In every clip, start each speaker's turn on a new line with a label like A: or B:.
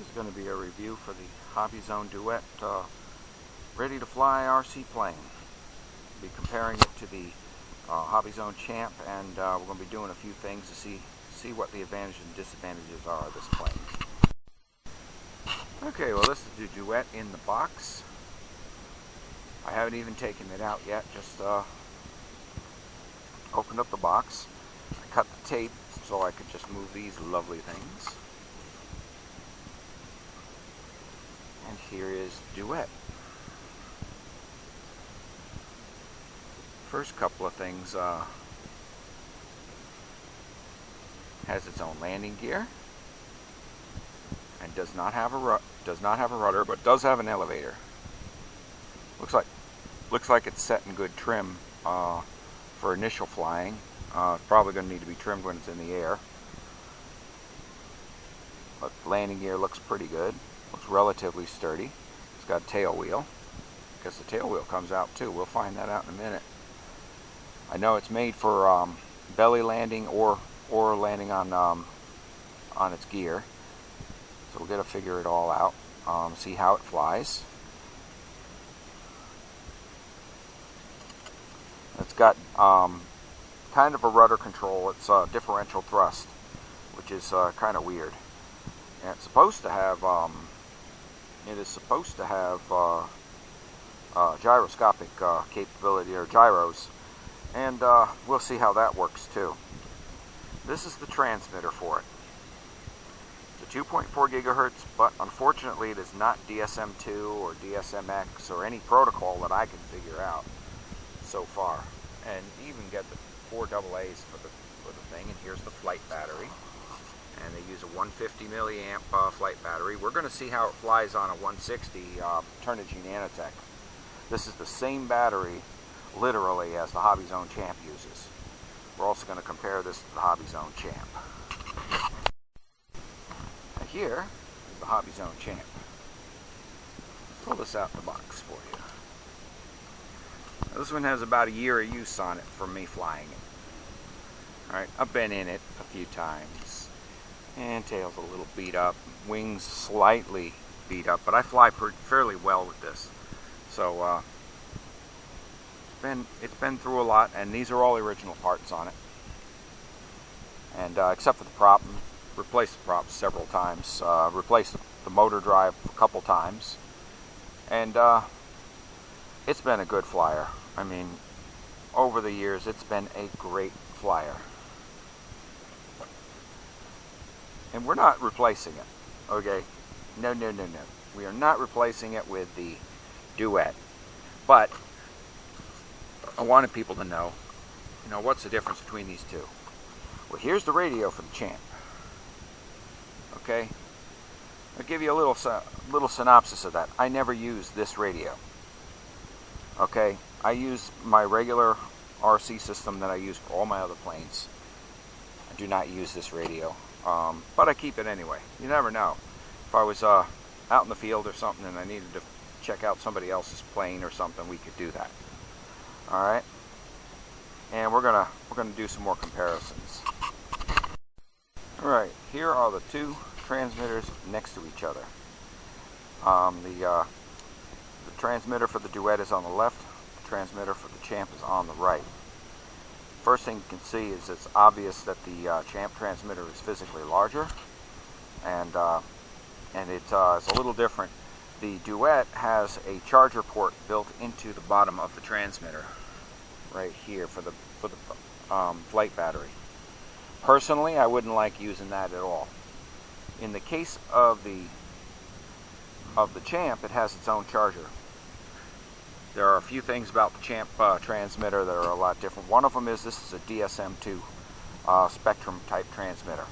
A: is going to be a review for the Hobbyzone Duet ready to fly RC plane. I'll be comparing it to the Hobbyzone Champ, and we're going to be doing a few things to see what the advantages and disadvantages are of this plane. Okay, well, this is the Duet in the box. I haven't even taken it out yet, just opened up the box. I cut the tape so I could just move these lovely things. And here is Duet. First couple of things, has its own landing gear and does not have a rudder, but does have an elevator. Looks like it's set in good trim for initial flying. It's probably going to need to be trimmed when it's in the air. But the landing gear looks pretty good. Looks relatively sturdy. It's got a tail wheel. I guess the tail wheel comes out too. We'll find that out in a minute. I know it's made for belly landing or landing on its gear. So we'll get to figure it all out. See how it flies. It's got kind of a rudder control. It's differential thrust, which is kind of weird. And it's supposed to have gyroscopic capability, or gyros, and we'll see how that works too. This is the transmitter for it. It's a 2.4 gigahertz, but unfortunately it is not DSM2 or DSMX or any protocol that I can figure out so far. And even get the 4 AA's for the thing. And here's the flight battery. And they use a 150 milliamp flight battery. We're going to see how it flies on a 160 Turnigy Nano-Tech. This is the same battery, literally, as the Hobbyzone Champ uses. We're also going to compare this to the Hobbyzone Champ. Now here is the Hobbyzone Champ. Pull this out of the box for you. Now, this one has about a year of use on it from me flying it. Alright, I've been in it a few times. And tail's a little beat up, wings slightly beat up, but I fly fairly well with this. So it's been through a lot, and these are all original parts on it. And except for the prop, replaced the prop several times, replaced the motor drive a couple times, and it's been a good flyer. I mean, over the years, it's been a great flyer. And we're not replacing it, okay? No. We are not replacing it with the Duet. But I wanted people to know, what's the difference between these two? Well, here's the radio for the Champ. Okay? I'll give you a little synopsis of that. I never use this radio. Okay? I use my regular RC system that I use for all my other planes. I do not use this radio. But I keep it anyway. You never know. If I was out in the field or something and I needed to check out somebody else's plane or something, we could do that. All right, and we're gonna do some more comparisons. All right, here are the two transmitters next to each other. The transmitter for the Duet is on the left. The transmitter for the Champ is on the right. First thing you can see is it's obvious that the Champ transmitter is physically larger, and it's a little different. The Duet has a charger port built into the bottom of the transmitter, right here for the flight battery. Personally, I wouldn't like using that at all. In the case of the Champ, it has its own charger. There are a few things about the Champ transmitter that are a lot different. One of them is this is a DSM2 Spectrum type transmitter,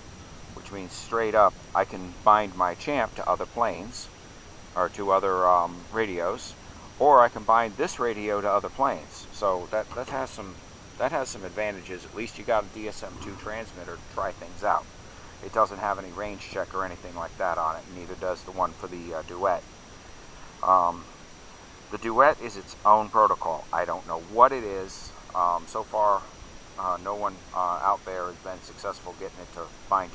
A: which means straight up I can bind my Champ to other planes or to other radios, or I can bind this radio to other planes. So that has some advantages. At least you got a DSM2 transmitter to try things out. It doesn't have any range check or anything like that on it. Neither does the one for the Duet. The Duet is its own protocol. I don't know what it is. So far, no one out there has been successful getting it to bind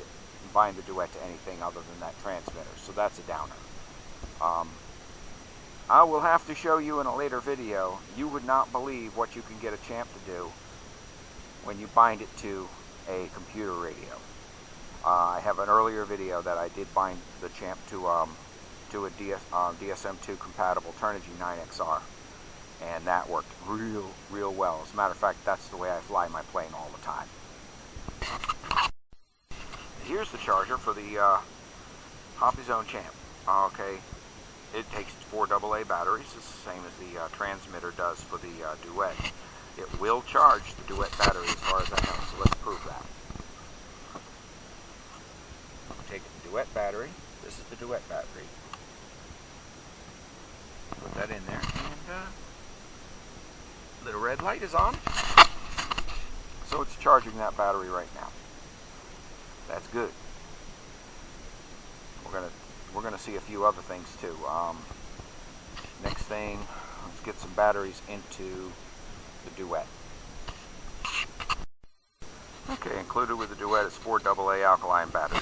A: bind the Duet to anything other than that transmitter, so that's a downer. I will have to show you in a later video. You would not believe what you can get a Champ to do when you bind it to a computer radio. I have an earlier video that I did bind the Champ to a DSM-2 compatible Turnigy 9XR, and that worked real well. As a matter of fact, that's the way I fly my plane all the time. Here's the charger for the Hobbyzone Champ. Okay, it takes 4 AA batteries. It's the same as the transmitter does for the Duet. It will charge the Duet battery as far as I know, so let's prove that. Take the Duet battery. This is the Duet battery. Put that in there, and little red light is on. So it's charging that battery right now. That's good. We're gonna see a few other things too. Next thing, let's get some batteries into the Duet. Okay, included with the Duet is 4 AA alkaline batteries.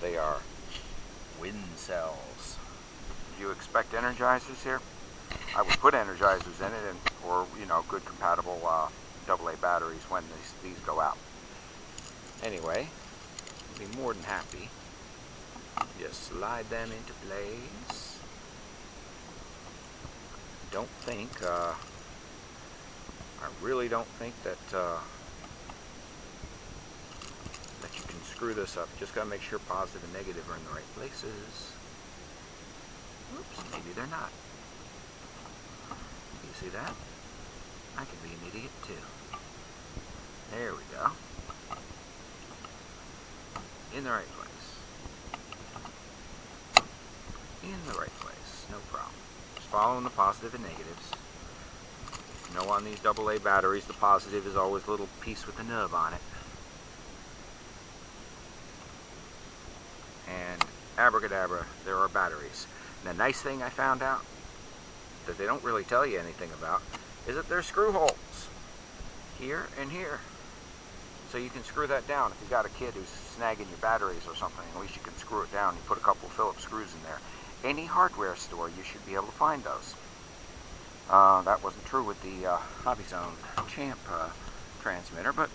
A: They are wind cells. Do you expect energizers here? I would put energizers in it, or good compatible AA batteries when these go out. Anyway, I'd be more than happy. Just slide them into place. Don't think, I really don't think that that you can screw this up. Just gotta make sure positive and negative are in the right places. Oops, maybe they're not. You see that? I could be an idiot too. There we go. In the right place. In the right place, no problem. Just following the positive and negatives. You know, on these AA batteries, the positive is always a little piece with a nub on it. And abracadabra, there are batteries. And the nice thing I found out that they don't really tell you anything about is that there's screw holes here and here. So you can screw that down. If you've got a kid who's snagging your batteries or something, at least you can screw it down. You put a couple of Phillips screws in there. Any hardware store, you should be able to find those. That wasn't true with the Hobbyzone Champ transmitter, but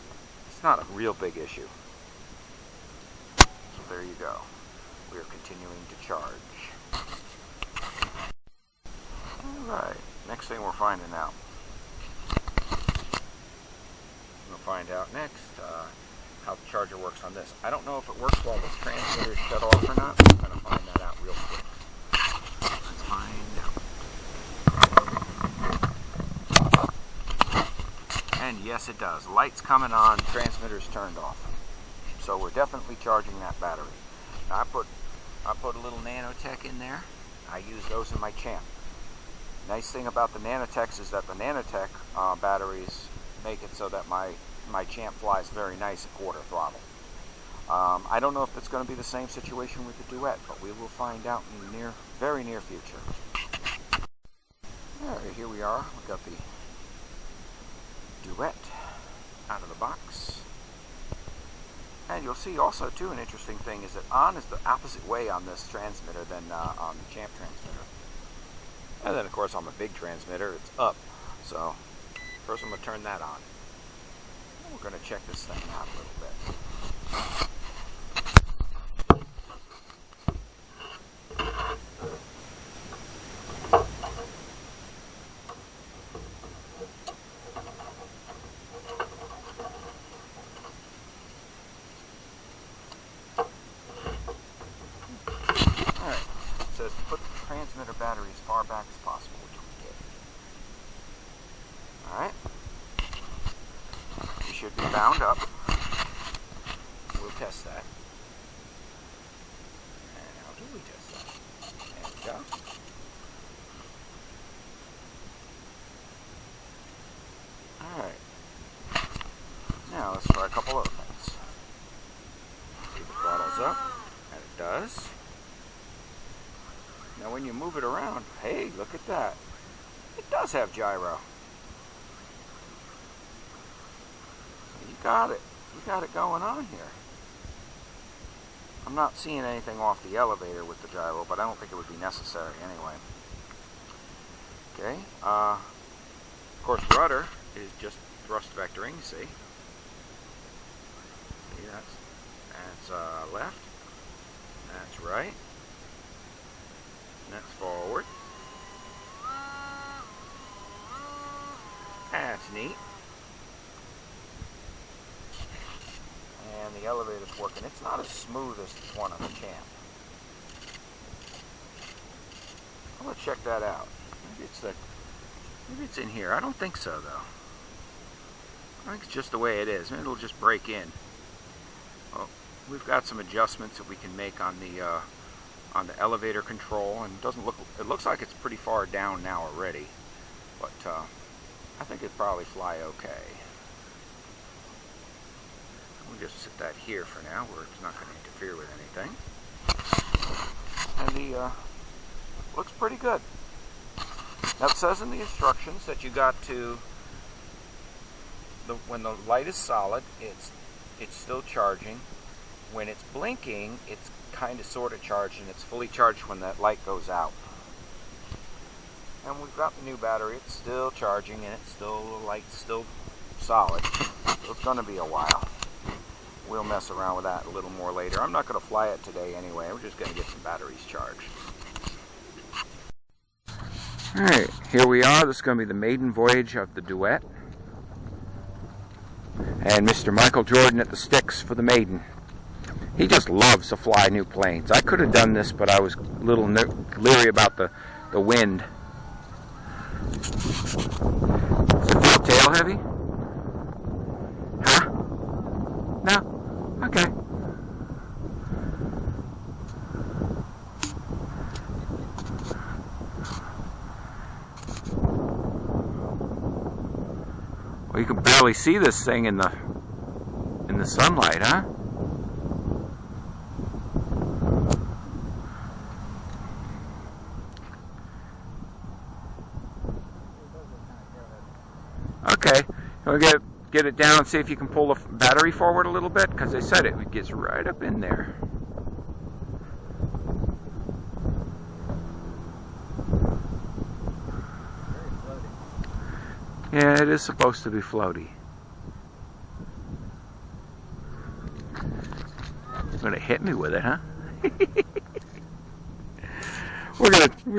A: it's not a real big issue. So there you go. We are continuing to charge. Alright, next thing we're finding out. We'll find out next how the charger works on this. I don't know if it works while this transmitter is shut off or not. I'm going to find that out real quick. Let's find out. And yes, it does. Lights coming on, transmitter's turned off. So we're definitely charging that battery. Now I put a little Nano-Tech in there. I use those in my Champ. Nice thing about the Nano-Techs is that the Nano-Tech batteries make it so that my Champ flies very nice at quarter throttle. I don't know if it's going to be the same situation with the Duet, but we will find out in the very near future. Alright, here we are. We've got the Duet out of the box. And you'll see also too, an interesting thing is that on is the opposite way on this transmitter than on the Champ transmitter. And then of course on the big transmitter it's up. So first I'm going to turn that on. And we're going to check this thing out a little bit. Alright, it says put the transmitter battery as far back as possible, which we did. Alright. You should be bound up. We'll test that. And how do we test that? There we go. Alright. Now let's try a couple other things. See if the throttle's up. And it does. Now when you move it around, hey, look at that. It does have gyro. You got it. You got it going on here. I'm not seeing anything off the elevator with the gyro, but I don't think it would be necessary anyway. Okay, of course rudder is just thrust vectoring, see? See, that's left, that's right, that's forward. That's neat. And the elevator's working. It's not as smooth as the one on the Champ. I'm gonna check that out. Maybe it's in here. I don't think so though. I think it's just the way it is. Maybe it'll just break in. Well, we've got some adjustments that we can make on the elevator control, and it looks like it's pretty far down now already, but I think it'd probably fly okay. We'll just sit that here for now, where it's not going to interfere with anything. And the looks pretty good. Now it says in the instructions that you got to, when the light is solid, it's still charging. When it's blinking, it's kind of sort of charged, and it's fully charged when that light goes out. And we've got the new battery. It's still charging, and the light's still solid. So it's going to be a while. We'll mess around with that a little more later. I'm not going to fly it today anyway. We're just going to get some batteries charged. Alright, here we are. This is going to be the maiden voyage of the Duet. And Mr. Michael Jordan at the sticks for the maiden. He just loves to fly new planes. I could have done this, but I was a little leery about the wind. Does it feel tail heavy? Huh? No? Okay. Well, you can barely see this thing in the sunlight, huh? Okay, we'll get it down and see if you can pull the battery forward a little bit, because they said it gets right up in there. Yeah, it is supposed to be floaty. It's gonna hit me with it, huh? We're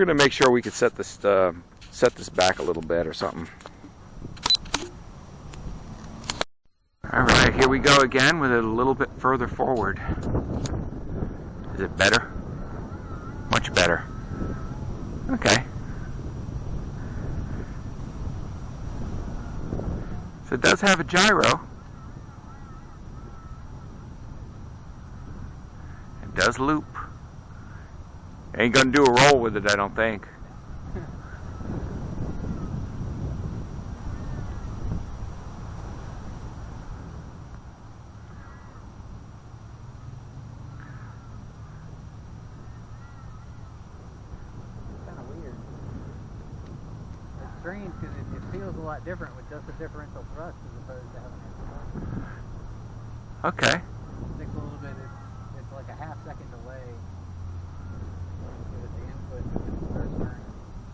A: gonna make sure we can set this back a little bit or something. Alright, here we go again with it a little bit further forward. Is it better? Much better. Okay. So it does have a gyro. It does loop. Ain't gonna do a roll with it, I don't think.
B: Strange because it feels a lot different with just a differential thrust as opposed to having a thrust.
A: Okay.
B: It takes a little bit, it's like a half-second delay with the input when it starts turning.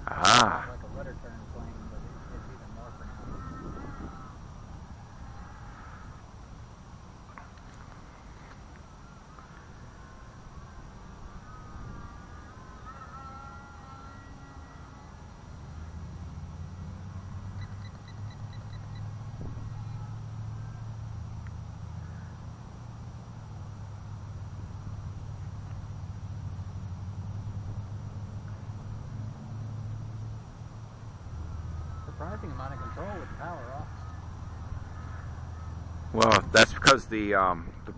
A: Ah.
B: Like a rudder turn plane, but it's even more pronounced. Surprising amount of control with the power off.
A: Well, that's because the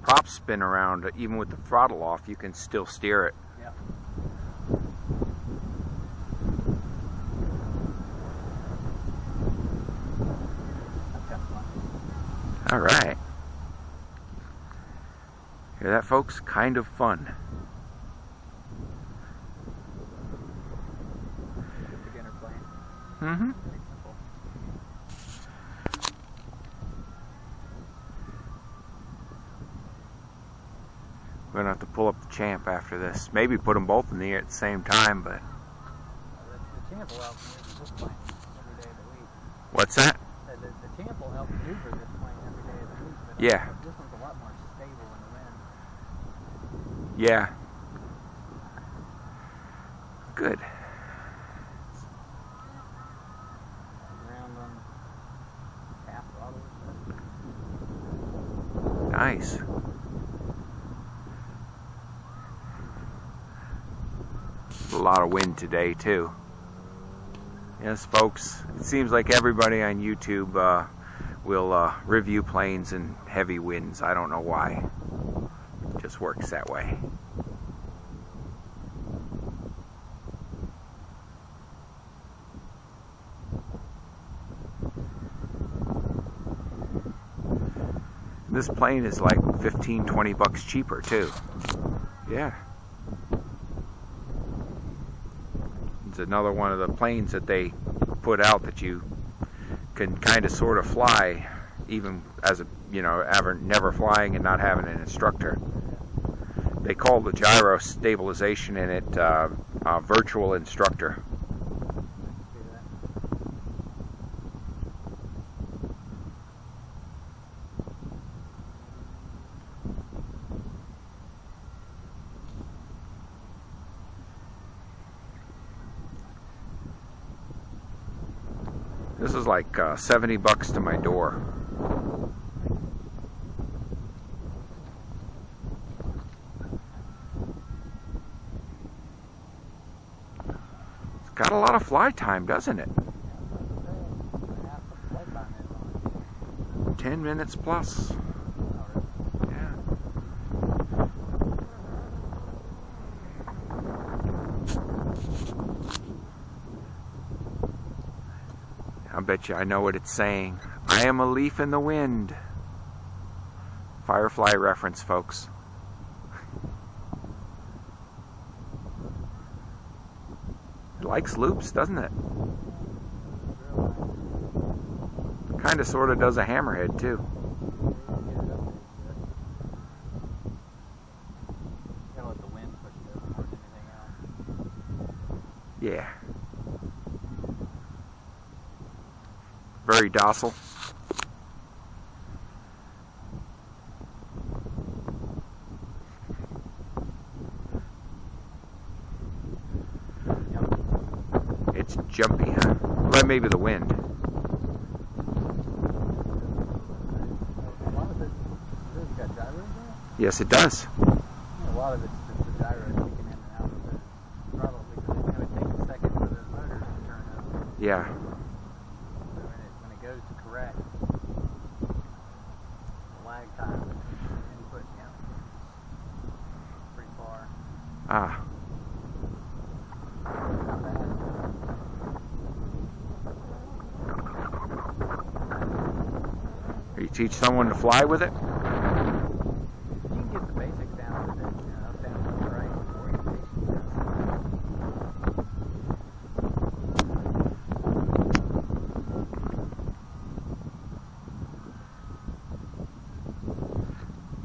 A: props spin around. Even with the throttle off, you can still steer it.
B: Yeah.
A: All right. Hear that, folks? Kind of fun.
B: Beginner plane.
A: Mm-hmm. We're gonna have to pull up the Champ after this. Maybe put them both in the air at the same time, but
B: The Champ will help maneuver this plane every day of the week.
A: what's that?
B: The Champ will help maneuver this plane every day of the week, but
A: Yeah.
B: this one's a lot more stable in the wind.
A: Yeah. Good.
B: Ground on half throttle or so.
A: Nice. A lot of wind today too. Yes, folks, it seems like everybody on YouTube will review planes in heavy winds. I don't know why. It just works that way. This plane is like 15-20 bucks cheaper too. Yeah. It's another one of the planes that they put out that you can kind of sort of fly, even as a, you know, never flying and not having an instructor. They call the gyro stabilization in it virtual instructor. This is like 70 bucks to my door. It's got a lot of fly time, doesn't it? 10 minutes plus. Yeah. I bet you I know what it's saying. I am a leaf in the wind. Firefly reference, folks. It likes loops, doesn't it? Kind of sort of does a hammerhead too.
B: Gotta let the wind push it over more than anything else.
A: Yeah. Very docile. It's jumpy, huh? Well, maybe the wind. Yes, it does.
B: A lot of it's just the gyro kicking in and out of the throttle because it would take a second for those motors to turn over.
A: Yeah.
B: So when it goes to correct, the lag time between input and output is pretty far.
A: Ah.
B: Not bad.
A: You teach someone to fly with it?
B: You can get the basics down with it, you know, up, down, left, right, orientation.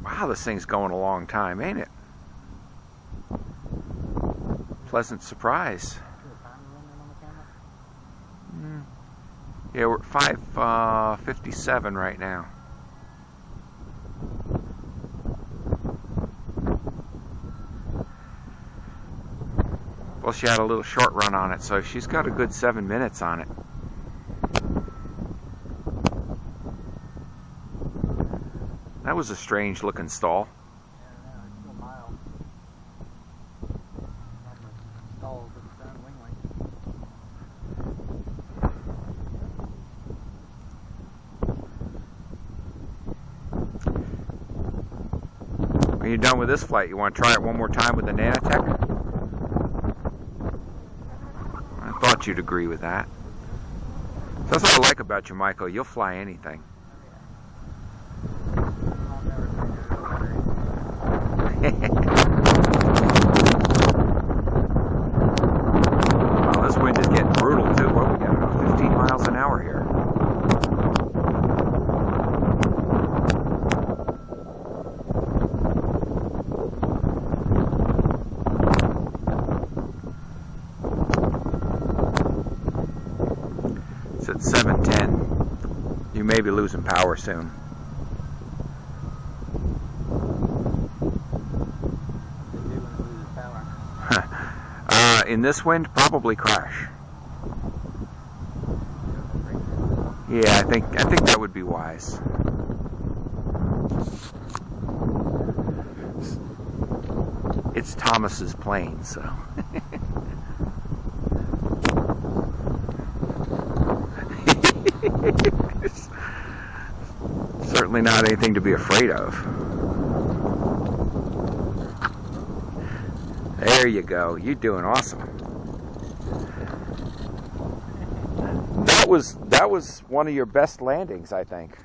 A: Wow, this thing's going a long time, ain't it? Pleasant surprise.
B: Is the timer running on the camera?
A: Yeah, we're at 5:57 right now. Well, she had a little short run on it, so she's got a good 7 minutes on it. That was a strange looking stall.
B: Yeah, no, it's still mild. Stalls with its own wing length.
A: When you're done with this flight, you want to try it one more time with the Nano-Tech? I thought you'd agree with that. So that's what I like about you, Michael. You'll fly anything.
B: I'll never say no to battery.
A: Well, this wind is getting brutal too. What we got? About 15 miles an hour here. 710. You may be losing power soon. In this wind, probably crash. Yeah, I think that would be wise. It's Thomas's plane, so. Certainly not anything to be afraid of. There you go. You're doing awesome. That was one of your best landings, I think.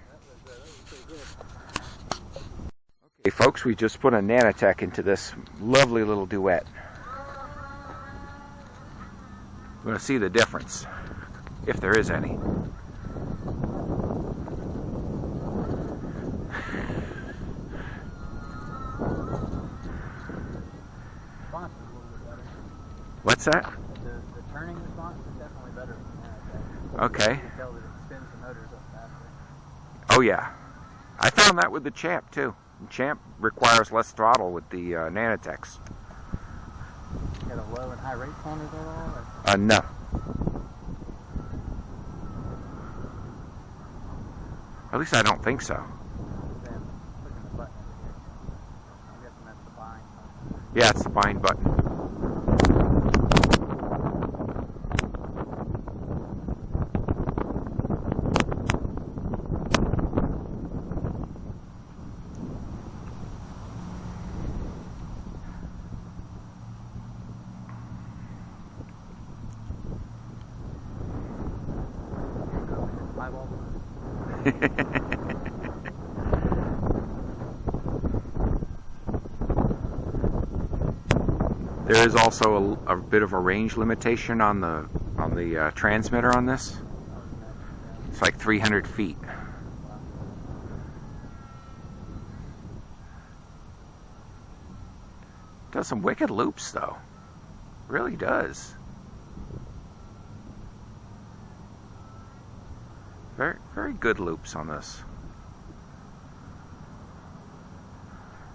A: Okay, folks, we just put a Nano-Tech into this lovely little Duet. We're going to see the difference, if there is any. What's that?
B: The turning response is definitely better than that.
A: Okay.
B: You can tell that it spins the motors up faster.
A: Oh yeah. I found that with the Champ too. The Champ requires less throttle with the Nano-Techs.
B: You got a low and high rates on it at all? Or?
A: No. At least I don't think so.
B: Then clicking the button over here. I'm guessing that's the bind button.
A: Yeah, it's the bind button. There is also a bit of a range limitation on the transmitter on this. It's like 300 feet. Does some wicked loops though. Really does. Very, very good loops on this.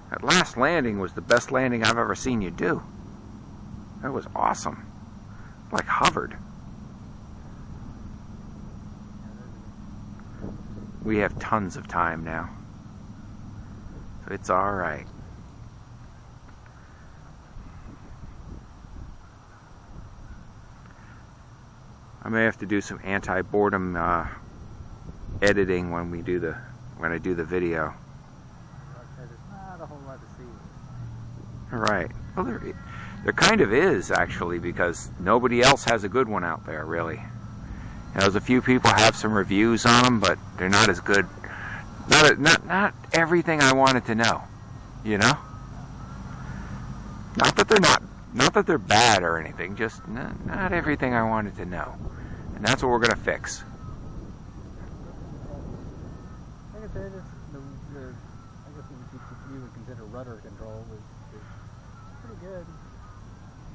A: That last landing was the best landing I've ever seen you do. That was awesome. Like hovered. We have tons of time now. So it's alright. I may have to do some anti-boredom editing when I do the video.
B: There's not a whole lot to see.
A: Right. Well, there kind of is actually, because nobody else has a good one out there, really. There's a few people have some reviews on them, but they're not as good. Not everything I wanted to know, you know. Not that they're bad or anything. Just not everything I wanted to know, and that's what we're gonna fix.
B: Like I said, I guess you would consider rudder control is pretty good.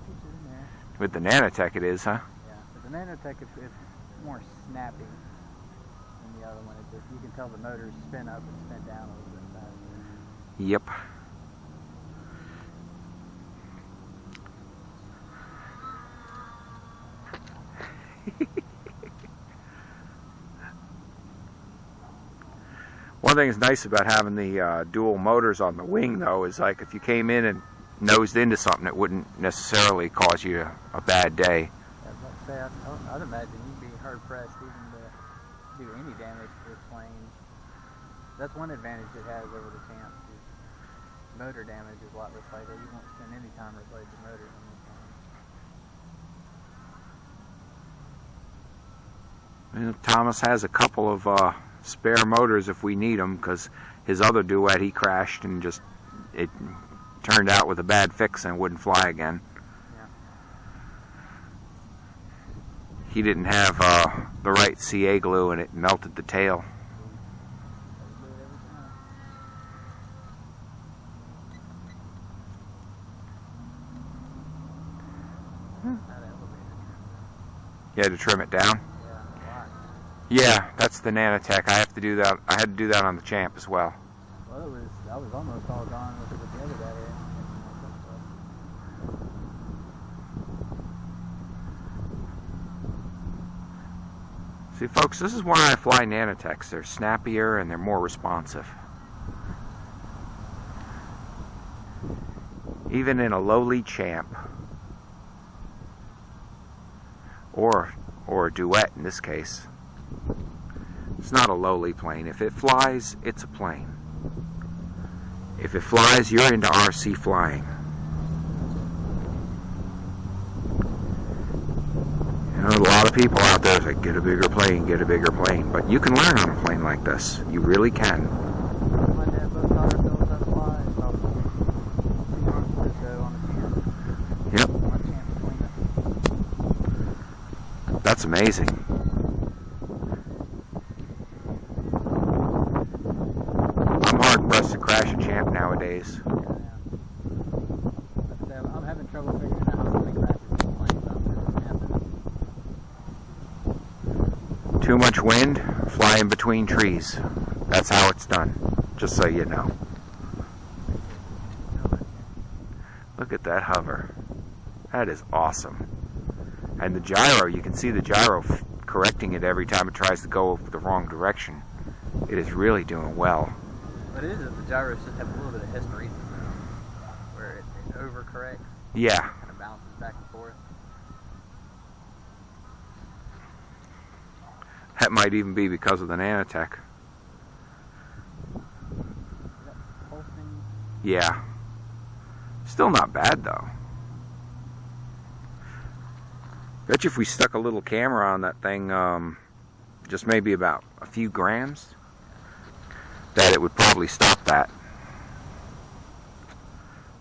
B: Keeps it in there.
A: With the Nano-Tech it is, huh?
B: Yeah, but the Nano-Tech is more snappy than the other one. You can tell the motors spin up and spin down a little bit faster.
A: Yep. One thing that's nice about having the dual motors on the wing, though, is like if you came in and nosed into something, it wouldn't necessarily cause you a bad day.
B: I'd imagine you'd be hard pressed even to do any damage to this plane. That's one advantage it has over the Champ. Motor damage is a lot less likely. You won't spend any time replacing motors on this plane.
A: Well, Thomas has a couple of spare motors if we need them, because his other Duet he crashed and it turned out with a bad fix and wouldn't fly again.
B: Yeah.
A: He didn't have the right CA glue and it melted the tail. You had to trim it down?
B: Yeah, a lot.
A: Yeah, that's the Nano-Tech. I have to do that. I had to do that on the Champ as well.
B: Well, I was almost all gone with the other battery.
A: See, folks, this is why I fly Nano-Techs. They're snappier and they're more responsive. Even in a lowly Champ, or a Duet in this case, it's not a lowly plane. If it flies, it's a plane. If it flies, you're into RC flying. You know, a lot of people out there say, get a bigger plane, get a bigger plane. But you can learn on a plane like this. You really can. Yep. That's amazing. I'm hard pressed to crash a Champ nowadays.
B: Yeah. I'm having trouble figuring out how something crashes these planes out there.
A: Too much wind, fly in between trees. That's how it's done, just so you know. Look at that hover. That is awesome. And the gyro, you can see the gyro correcting it every time it tries to go the wrong direction. It is really doing well.
B: What it is that the gyros just have a little bit of hysteresis in them, where it overcorrects.
A: Yeah.
B: Kind of bounces back and forth.
A: That might even be because of the Nano-Tech.
B: Is that pulsing?
A: Yeah. Still not bad though. Bet you if we stuck a little camera on that thing, just maybe about a few grams, that it would probably stop that.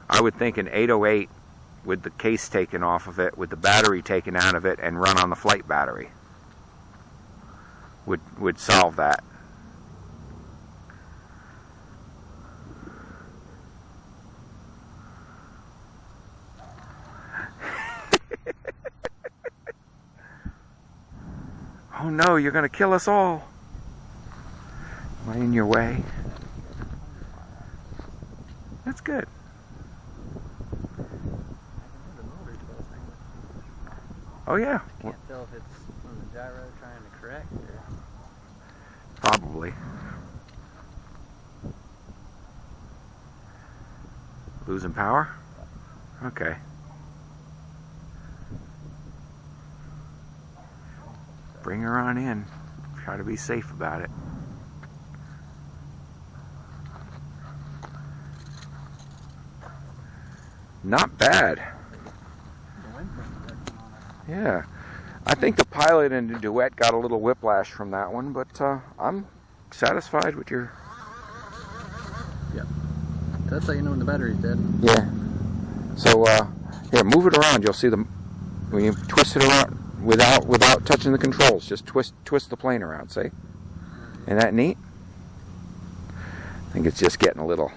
A: I would think an 808 with the case taken off of it, with the battery taken out of it, and run on the flight battery would solve that. Oh no, you're going to kill us all. Am I in your way? That's good. Oh yeah.
B: Can't tell if it's from the gyro trying to correct or...
A: Probably. Losing power? Okay. Bring her on in. Try to be safe about it. Not bad. Yeah. I think the pilot in the Duet got a little whiplash from that one, but I'm satisfied with your...
B: Yep. That's how you know when the battery's dead.
A: Yeah. So, here, move it around. You'll see the... When you twist it around, without touching the controls, just twist the plane around, see? Isn't that neat? I think it's just getting a little...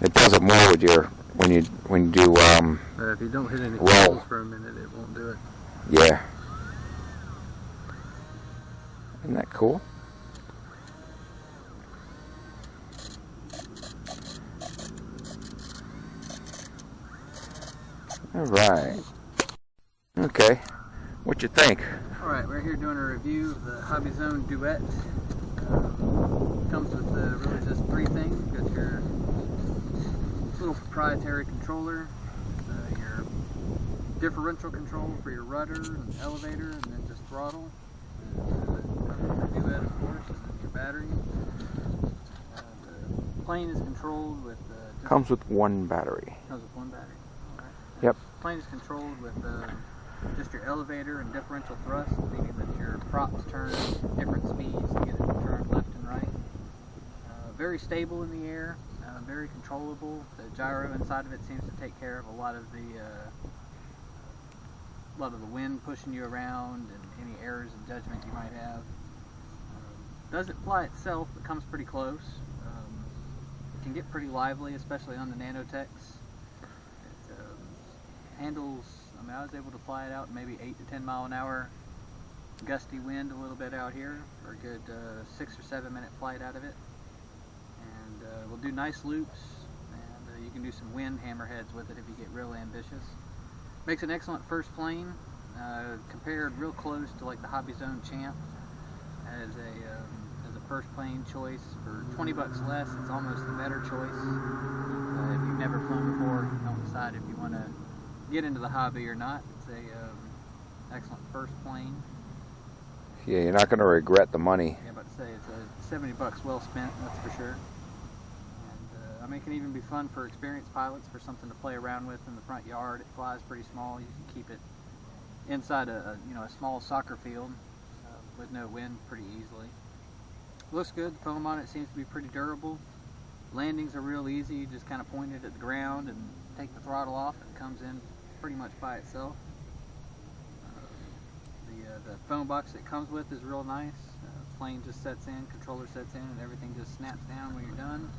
A: It does it more with your... When you do,
B: if you don't hit any controls for a minute, it won't do it.
A: Yeah. Isn't that cool? All right. Okay. What you think?
B: All right, we're here doing a review of the Hobbyzone Duet. Comes with really just three things. You got your little proprietary controller, your differential control for your rudder and elevator, and then just throttle. The Duet, of course, and then your battery. The plane is controlled with...
A: Comes with one battery.
B: Comes with one battery. All right.
A: Yep.
B: The plane is controlled with just your elevator and differential thrust, meaning that your props turn at different speeds to get it to turn left and right. Very stable in the air. Very controllable. The gyro inside of it seems to take care of a lot of the wind pushing you around and any errors in judgment you might have. Doesn't fly itself, but comes pretty close. It can get pretty lively, especially on the Nano-Techs. It handles, I mean, I was able to fly it out maybe 8 to 10 mile an hour gusty wind a little bit out here for a good 6 or 7 minute flight out of it. And we'll do nice loops, and you can do some wind hammerheads with it if you get real ambitious. Makes an excellent first plane, compared real close to like the Hobbyzone Champ as a first plane choice. For 20 bucks less, it's almost the better choice. If you've never flown before, don't decide if you want to get into the hobby or not. It's a excellent first plane.
A: Yeah, you're not going to regret the money.
B: Yeah, about to say it's a 70 bucks well spent, that's for sure. And I mean, it can even be fun for experienced pilots, for something to play around with in the front yard. It flies pretty small. You can keep it inside a small soccer field with no wind pretty easily. Looks good. The foam on it seems to be pretty durable. Landings are real easy. You just kind of point it at the ground and take the throttle off. It comes in pretty much by itself. The foam box it comes with is real nice. Plane just sets in, controller sets in, and everything just snaps down when you're done.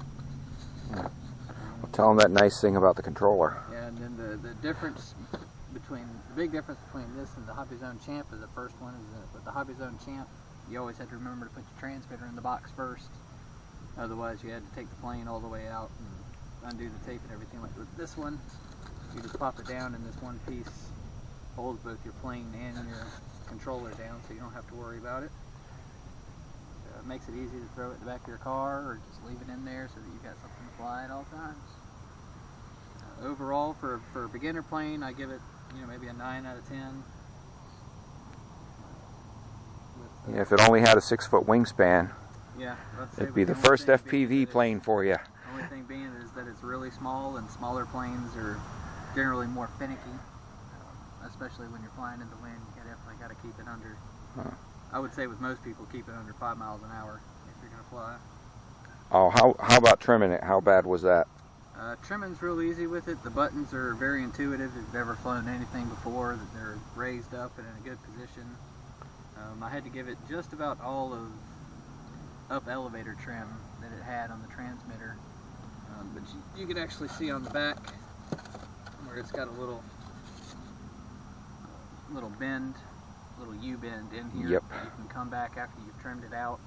A: Well, tell them that nice thing about the controller.
B: Yeah, and then the big difference between this and the Hobbyzone Champ is the first one is that with the Hobbyzone Champ, you always had to remember to put your transmitter in the box first. Otherwise, you had to take the plane all the way out and undo the tape and everything. Like with this one, you just pop it down, and this one piece holds both your plane and your controller down, so you don't have to worry about it. It makes it easy to throw it in the back of your car, or just leave it in there so that you've got something to fly at all times. Overall, for a beginner plane, I give it maybe a 9 out of 10.
A: Yeah, if it only had a 6-foot wingspan,
B: yeah,
A: it'd be the first FPV plane for you.
B: The only thing being is that it's really small, and smaller planes are generally more finicky, especially when you're flying in the wind. You definitely got to keep it under. I would say with most people, keep it under 5 miles an hour if you're going to fly.
A: Oh, how about trimming it? How bad was that?
B: Trimming's real easy with it. The buttons are very intuitive. If you've ever flown anything before, that they're raised up and in a good position. I had to give it just about all of up elevator trim that it had on the transmitter, but you can actually see on the back where it's got a little bend, little U-bend in here.
A: Yep.
B: You can come back after you've trimmed it out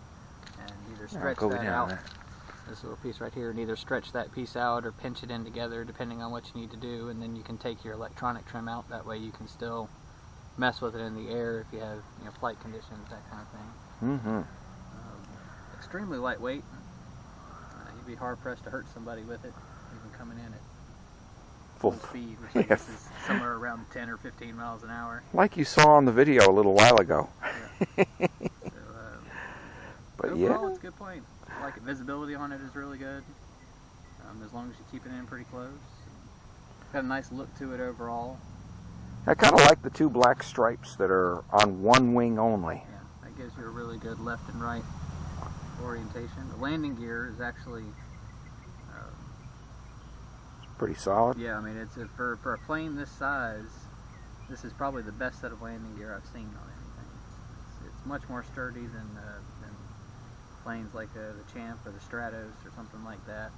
B: and either stretch that out. This little piece right here, and either stretch that piece out or pinch it in together depending on what you need to do, and then you can take your electronic trim out. That way you can still mess with it in the air if you have flight conditions, that kind of thing.
A: Mm-hmm.
B: Extremely lightweight. You'd be hard pressed to hurt somebody with it, even coming in at full speed, which I guess is somewhere around 10 or 15 miles an hour.
A: Like you saw on the video a little while ago.
B: Yeah.
A: But
B: overall,
A: yeah,
B: it's a good plane. I like it. Visibility on it is really good, as long as you keep it in pretty close. Got a nice look to it overall.
A: I kind of like the 2 black stripes that are on one wing only.
B: Yeah, that gives you a really good left and right orientation. The landing gear is actually
A: Pretty solid.
B: yeah, I mean, it's for a plane this size, this is probably the best set of landing gear I've seen on anything. It's much more sturdy than planes like the Champ or the Stratos or something like that.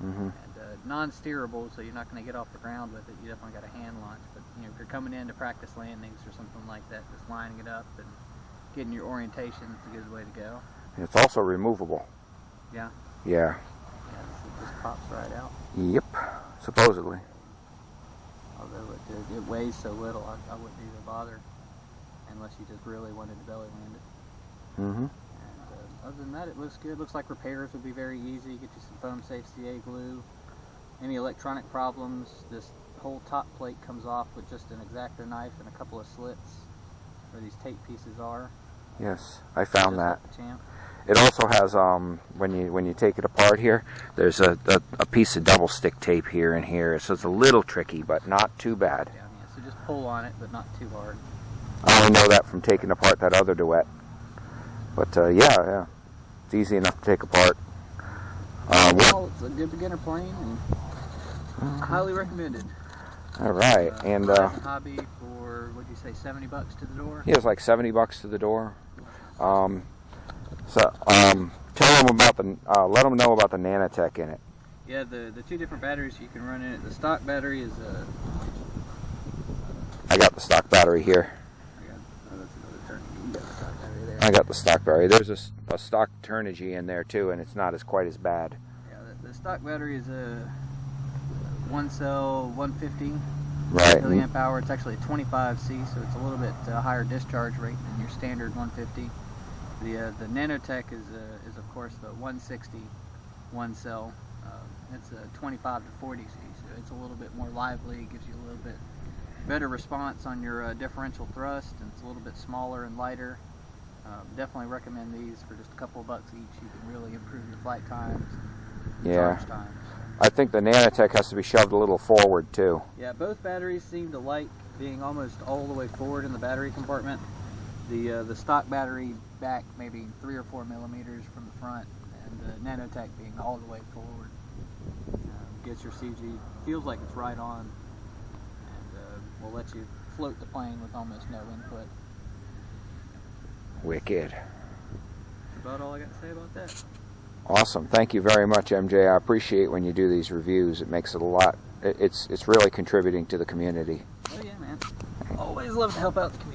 A: Mm-hmm.
B: And non-steerable, so you're not going to get off the ground with it. You definitely got a hand launch, but if you're coming in to practice landings or something like that, just lining it up and getting your orientation is a good way to go.
A: It's also removable.
B: Yeah.
A: Yeah.
B: Yeah, it just pops right out.
A: Yep. Supposedly.
B: Although it weighs so little, I wouldn't even bother unless you just really wanted to belly land it.
A: Mm-hmm.
B: Other than that, it looks good. Looks like repairs would be very easy. Get you some foam safe CA glue. Any electronic problems, this whole top plate comes off with just an X-Acto knife and a couple of slits where these tape pieces are.
A: Yes, I found that.
B: Like the Champ.
A: It also has, when you take it apart here, there's a piece of double stick tape here and here, so it's a little tricky, but not too bad.
B: Yeah, so just pull on it, but not too hard.
A: I only know that from taking apart that other Duet. But yeah, it's easy enough to take apart.
B: Well, it's a good beginner plane, and highly recommended.
A: All right, and
B: hobby for, what'd you say, 70 bucks to the door?
A: Yeah, it's like 70 bucks to the door. So tell them about let them know about the Nano-Tech in it.
B: Yeah, the 2 different batteries you can run in it. The stock battery is
A: I got the stock battery here.
B: that's another Turnigy.
A: I got the stock battery. There's a stock Turnigy in there too, and it's not quite as bad.
B: Yeah, the stock battery is a 1-cell 150
A: Right.
B: milliamp hour. It's actually a 25C, so it's a little bit higher discharge rate than your standard 150. The Nano-Tech is of course the 160 1-cell. It's a 25 to 40C, so it's a little bit more lively. Gives you a little bit better response on your differential thrust, and it's a little bit smaller and lighter. Definitely recommend these for just a couple of bucks each. You can really improve your flight times, charge times.
A: I think the Nano-Tech has to be shoved a little forward too.
B: Yeah, both batteries seem to like being almost all the way forward in the battery compartment. The stock battery back maybe 3 or 4 millimeters from the front, and the Nano-Tech being all the way forward. Gets your CG, feels like it's right on, and will let you float the plane with almost no input.
A: Wicked.
B: That's about all I got to say about that.
A: Awesome. Thank you very much, MJ. I appreciate when you do these reviews. It makes it a lot. It's really contributing to the community.
B: Oh yeah, man. Always love to help out the community.